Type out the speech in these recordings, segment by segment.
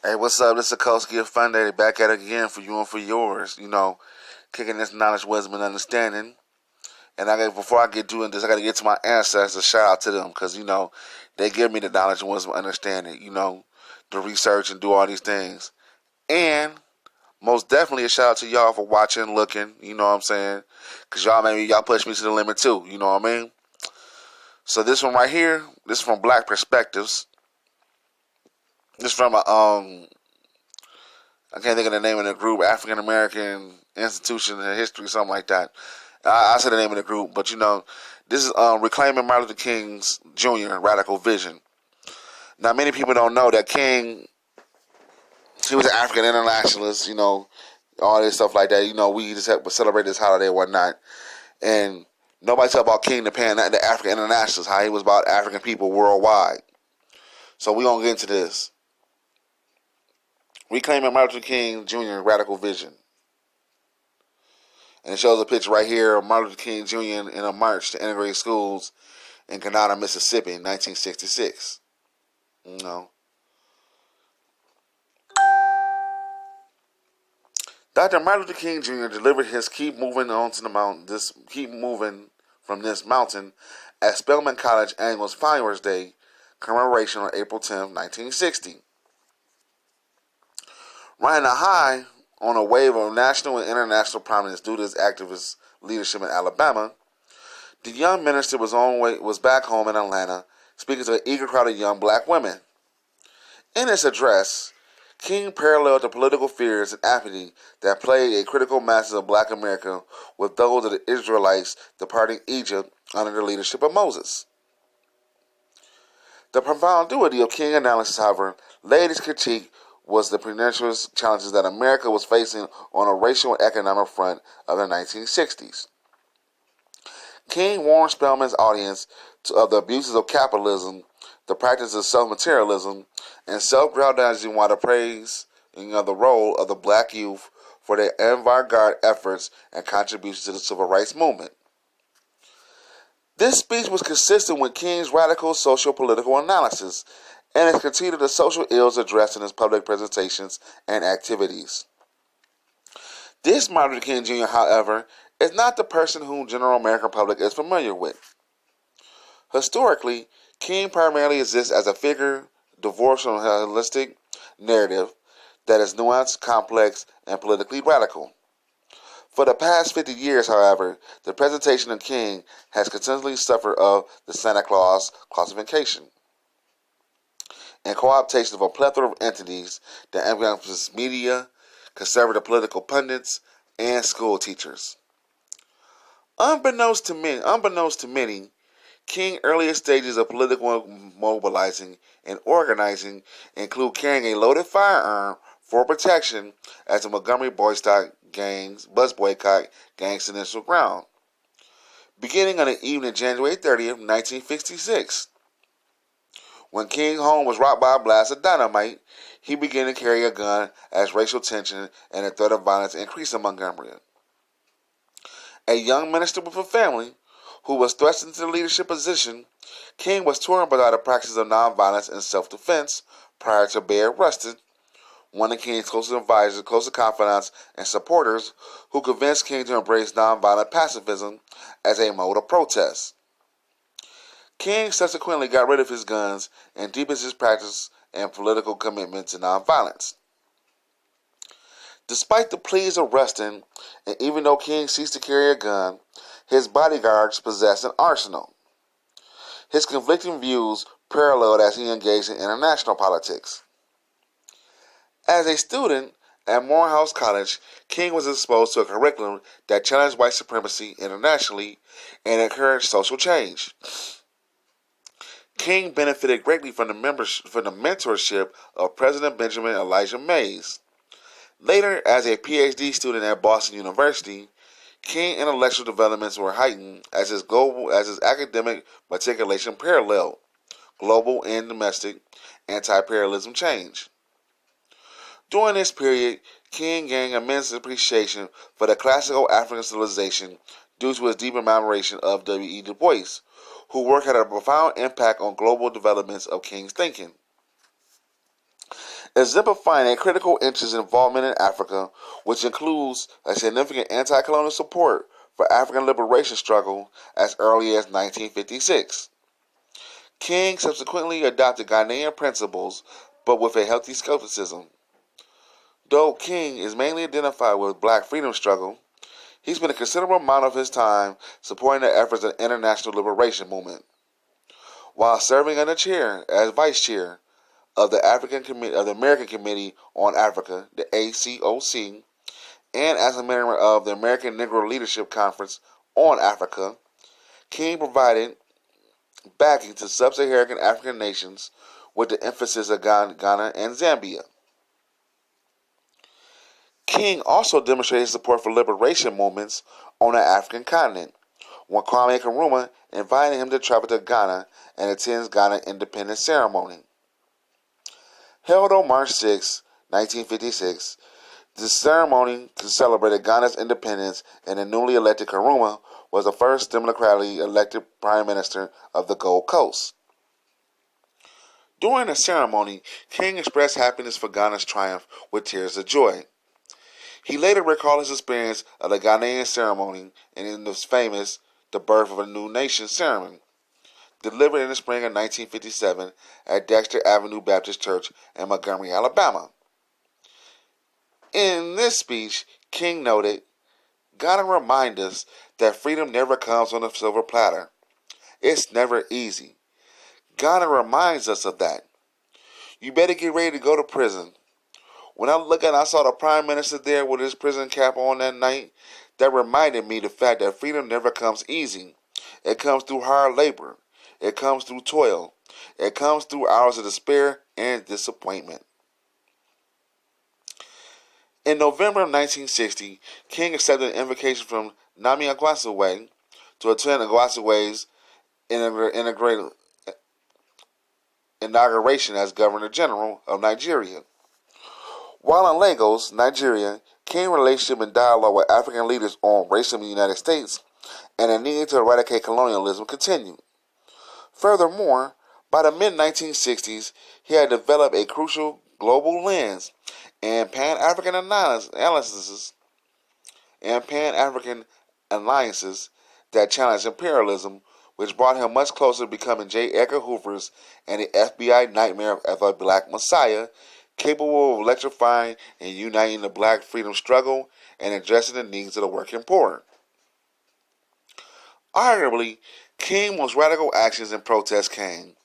Hey, what's up? This is Iskosi of Fun Day, back at it again for you and for yours. Kicking this knowledge, wisdom, and understanding. And before I get doing this, I got to get to my ancestors. Shout out to them because they give me the knowledge, and wisdom, and understanding. To research and do all these things. And most definitely a shout out to y'all for watching, looking. You know what I'm saying? Because y'all push me to the limit too. You know what I mean? So this one right here, this is from Black Perspectives. This is from I can't think of the name of the group, African American Institution in History, something like that. I said the name of the group, but this is Reclaiming Martin Luther King's Jr. Radical Vision. Now, many people don't know that King, he was an African internationalist, all this stuff like that. We just have to celebrate this holiday and whatnot. And nobody talk about King the African internationalist, how he was about African people worldwide. So we're going to get into this. Reclaiming Martin Luther King Jr. Radical Vision. And it shows a picture right here of Martin Luther King Jr. in a march to integrate schools in Kanata, Mississippi in 1966. Dr. Martin Luther King Jr. delivered his Keep Moving from This Mountain at Spelman College Annual Founders Day commemoration on April 10, 1960. Riding a high on a wave of national and international prominence due to his activist leadership in Alabama, the young minister was back home in Atlanta, speaking to an eager crowd of young black women. In his address, King paralleled the political fears and apathy that plagued a critical mass of black America with those of the Israelites departing Egypt under the leadership of Moses. The profundity of King's analysis, however, laid his critique was the pernicious challenges that America was facing on a racial and economic front of the 1960s. King warned Spelman's audience of the abuses of capitalism, the practice of self-materialism, and self-grandizing while praising the role of the black youth for their avant-garde efforts and contributions to the civil rights movement. This speech was consistent with King's radical social-political analysis and has continued the social ills addressed in his public presentations and activities. This Martin Luther King Jr., however, is not the person whom general American public is familiar with. Historically, King primarily exists as a figure divorced from a holistic narrative that is nuanced, complex, and politically radical. For the past 50 years, however, the presentation of King has consistently suffered of the Santa Claus classification and co-optation of a plethora of entities that encompass media, conservative political pundits, and school teachers. Unbeknownst to many, King's earliest stages of political mobilizing and organizing include carrying a loaded firearm for protection as the Montgomery bus boycott gangs initial ground. Beginning on the evening of January 30th, 1956. When King's home was rocked by a blast of dynamite, he began to carry a gun as racial tension and the threat of violence increased in Montgomery. A young minister with a family who was thrust into the leadership position, King was torn by the practice of nonviolence and self-defense prior to being arrested. One of King's closest advisors, closest confidants, and supporters who convinced King to embrace nonviolent pacifism as a mode of protest. King subsequently got rid of his guns and deepened his practice and political commitment to nonviolence. Despite the pleas of arresting, and even though King ceased to carry a gun, his bodyguards possessed an arsenal. His conflicting views paralleled as he engaged in international politics. As a student at Morehouse College, King was exposed to a curriculum that challenged white supremacy internationally and encouraged social change. King benefited greatly from the mentorship of President Benjamin Elijah Mays. Later, as a PhD student at Boston University, King's intellectual developments were heightened as his academic matriculation paralleled global and domestic anti-imperialism change. During this period, King gained immense appreciation for the classical African civilization due to his deep admiration of W.E.B. Du Bois, whose work had a profound impact on global developments of King's thinking. It exemplifying a critical interest involvement in Africa, which includes a significant anti-colonial support for African liberation struggle as early as 1956. King subsequently adopted Ghanaian principles, but with a healthy skepticism. Though King is mainly identified with black freedom struggle, he spent a considerable amount of his time supporting the efforts of the international liberation movement. While serving in the chair as vice chair of the American Committee on Africa, the ACOC, and as a member of the American Negro Leadership Conference on Africa, King provided backing to sub-Saharan African nations with the emphasis of Ghana and Zambia. King also demonstrated support for liberation movements on the African continent, when Kwame Nkrumah invited him to travel to Ghana and attend Ghana independence ceremony. Held on March 6, 1956, the ceremony celebrated Ghana's independence, and the newly elected Nkrumah was the first democratically elected Prime Minister of the Gold Coast. During the ceremony, King expressed happiness for Ghana's triumph with tears of joy. He later recalled his experience of the Ghanaian ceremony and in the famous The Birth of a New Nation sermon, delivered in the spring of 1957 at Dexter Avenue Baptist Church in Montgomery, Alabama. In this speech, King noted, "Ghana reminds us that freedom never comes on a silver platter. It's never easy. Ghana reminds us of that. You better get ready to go to prison." When I saw the Prime Minister there with his prison cap on that night, that reminded me the fact that freedom never comes easy. It comes through hard labor. It comes through toil. It comes through hours of despair and disappointment. In November of 1960, King accepted an invitation from Nami Agwasue to attend Agwasue's inauguration as Governor General of Nigeria. While in Lagos, Nigeria, King's relationship and dialogue with African leaders on racism in the United States and the need to eradicate colonialism continued. Furthermore, by the mid-1960s, he had developed a crucial global lens and Pan-African alliances that challenged imperialism, which brought him much closer to becoming J. Edgar Hoover's and the FBI nightmare of a black messiah, capable of electrifying and uniting the black freedom struggle and addressing the needs of the working poor. Arguably, King's most radical actions and protests came,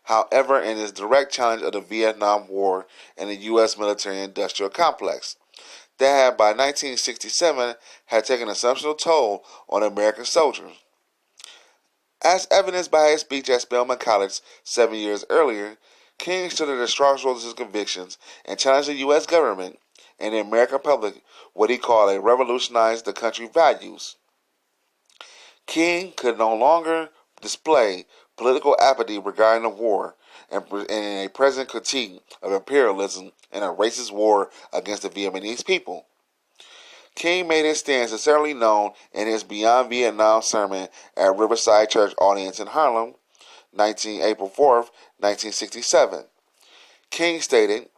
however, in his direct challenge of the Vietnam War and the U.S. military-industrial complex, that had by 1967 had taken a substantial toll on American soldiers. As evidenced by his speech at Spelman College 7 years earlier, King stood at the crossroads of his convictions and challenged the U.S. government and the American public what he called a revolutionize the country values. King could no longer display political apathy regarding the war and a present critique of imperialism and a racist war against the Vietnamese people. King made his stance sincerely known in his Beyond Vietnam sermon at Riverside Church audience in Harlem, April 4th, 1967. King stated,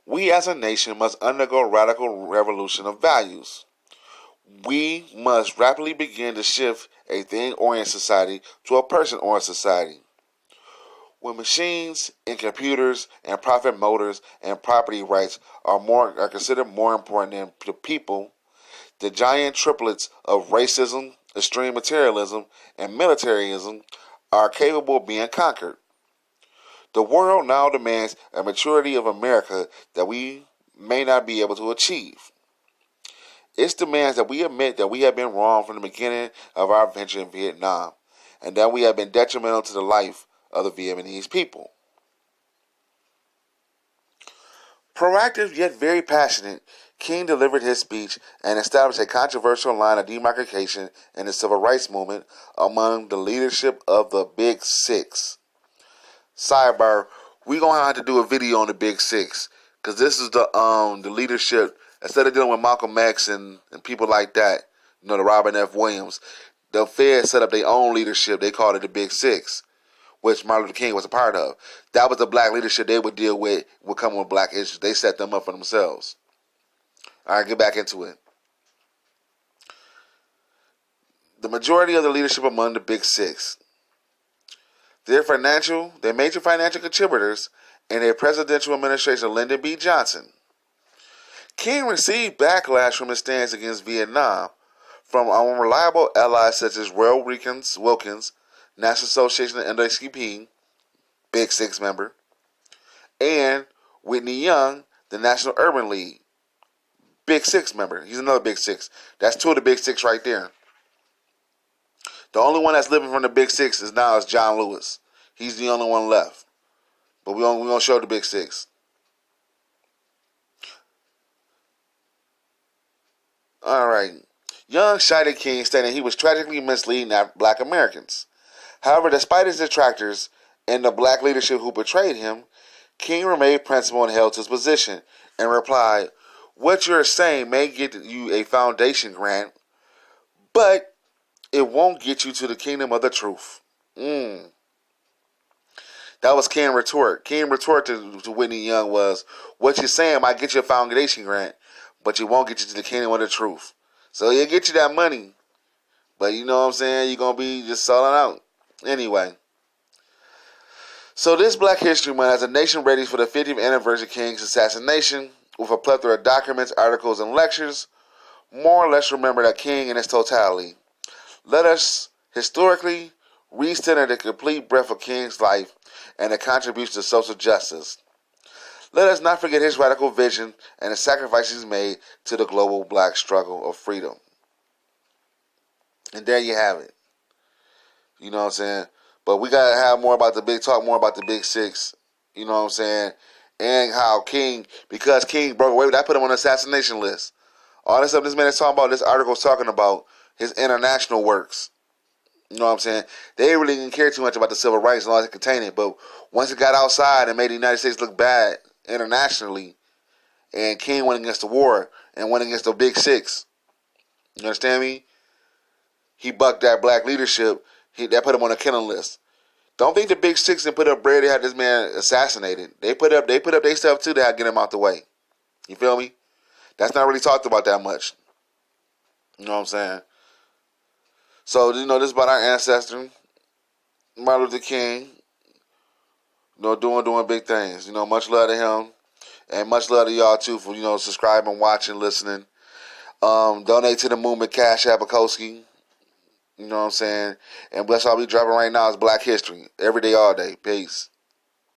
"We as a nation must undergo a radical revolution of values. We must rapidly begin to shift a thing-oriented society to a person-oriented society. When machines and computers and profit motors and property rights are considered more important than the people, the giant triplets of racism, extreme materialism, and militarism are capable of being conquered. The world now demands a maturity of America that we may not be able to achieve. It demands that we admit that we have been wrong from the beginning of our venture in Vietnam, and that we have been detrimental to the life of the Vietnamese people." Proactive yet very passionate, King delivered his speech and established a controversial line of demarcation in the civil rights movement among the leadership of the Big Six. Sidebar, we're going to have to do a video on the Big Six, because this is the leadership. Instead of dealing with Malcolm X and people like that, the Robin F. Williams, the Fed set up their own leadership. They called it the Big Six, which Martin Luther King was a part of. That was the black leadership they would deal with, would come with black issues. They set them up for themselves. All right, get back into it. The majority of the leadership among the Big Six. Their major financial contributors in their presidential administration of Lyndon B. Johnson. King received backlash from his stance against Vietnam from unreliable allies such as Royal Wilkins, National Association of NAACP, Big Six member, and Whitney Young, the National Urban League, Big Six member. He's another Big Six. That's two of the Big Six right there. The only one that's living from the Big Six is John Lewis. He's the only one left. But we're going to show the Big Six. All right. Young cited King, stating he was tragically misleading black Americans. However, despite his detractors and the black leadership who betrayed him, King remained principled and held to his position and replied, "What you're saying may get you a foundation grant, but it won't get you to the kingdom of the truth." That was King's retort. King's retort to Whitney Young was, "What you're saying might get you a foundation grant, but it won't get you to the kingdom of the truth." So he'll get you that money, but you know what I'm saying? You're going to be just selling out. Anyway. So this Black History Month, as a nation readies for the 50th anniversary of King's assassination, with a plethora of documents, articles, and lectures, more or less remember that King in its totality. Let us historically recenter the complete breadth of King's life and the contribution to social justice. Let us not forget his radical vision and the sacrifices made to the global black struggle of freedom. And there you have it. You know what I'm saying? But we got to have more about the Big Six. You know what I'm saying? And how King, because King broke away, I put him on the assassination list. All this stuff this man is talking about, this article is talking about his international works. You know what I'm saying? They really didn't care too much about the civil rights and all that contained it. But once it got outside and made the United States look bad internationally, and King went against the war and went against the Big Six. You understand me? He bucked that black leadership. That put him on a killing list. Don't think the Big Six didn't put up bread to have this man assassinated. They put up their stuff too to get him out the way. You feel me? That's not really talked about that much. You know what I'm saying? So, this is about our ancestor, Martin Luther King, doing big things. Much love to him. And much love to y'all, too, for, subscribing, watching, listening. Donate to the movement, Cash App, iskosi. You know what I'm saying? And bless all we dropping right now is Black History. Every day, all day. Peace.